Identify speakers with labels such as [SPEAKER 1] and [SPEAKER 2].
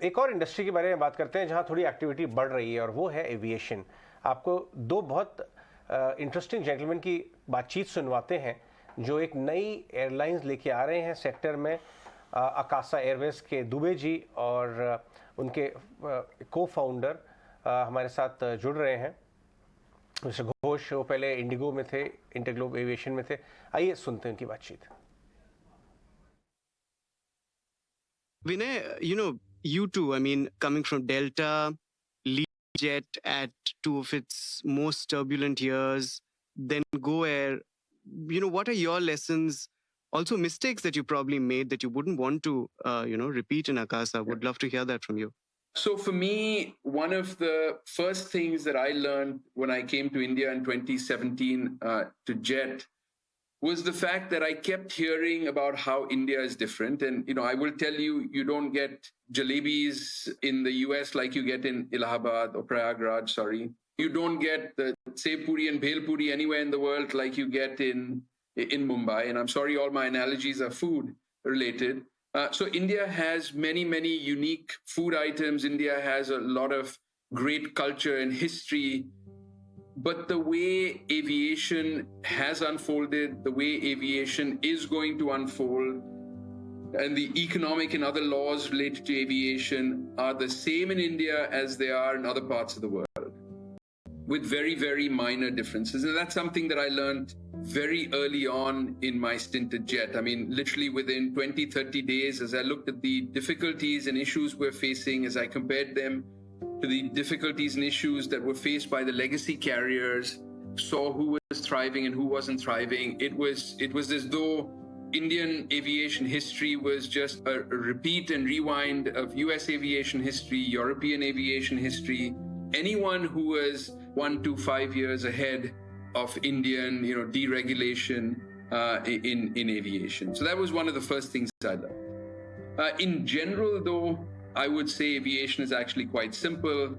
[SPEAKER 1] एक और इंडस्ट्री के बारे में बात करते हैं जहां थोड़ी एक्टिविटी बढ़ रही है और वो है एविएशन। आपको दो बहुत इंटरेस्टिंग जेंटलमैन की बातचीत सुनवाते हैं जो एक नई एयरलाइंस लेके आ रहे हैं सेक्टर में। अकासा एयरवेज के दुबे जी और उनके को फाउंडर हमारे साथ जुड़ रहे हैं। मिस्टर घोष, वो पहले इंडिगो में थे, इंटरग्लोब एविएशन में थे। आइए सुनते हैं उनकी बातचीत।
[SPEAKER 2] Vinay, you too, I mean, coming from Delta, Jet at two of its most turbulent years, then Go Air, what are your lessons, also mistakes that you probably made that you wouldn't want to, repeat in Akasa? Would love to hear that from you.
[SPEAKER 3] So for me, one of the first things that I learned when I came to India in 2017 to Jet was the fact that I kept hearing about how India is different. And, I will tell you, you don't get jalebis in the US like you get in Allahabad or Prayagraj, sorry. You don't get the sev puri and bhel puri anywhere in the world like you get in Mumbai. And I'm sorry, all my analogies are food related. So India has many, many unique food items. India has a lot of great culture and history. But the way aviation has unfolded, the way aviation is going to unfold, and the economic and other laws related to aviation are the same in India as they are in other parts of the world, with very, very minor differences. And that's something that I learned very early on in my stint at Jet. I mean, literally within 20, 30 days, as I looked at the difficulties and issues we're facing, as I compared them to the difficulties and issues that were faced by the legacy carriers, saw who was thriving and who wasn't thriving. It was as though Indian aviation history was just a repeat and rewind of US aviation history, European aviation history. Anyone who was 1 to 5 years ahead of Indian, deregulation in aviation. So that was one of the first things I learned. In general, though, I would say aviation is actually quite simple.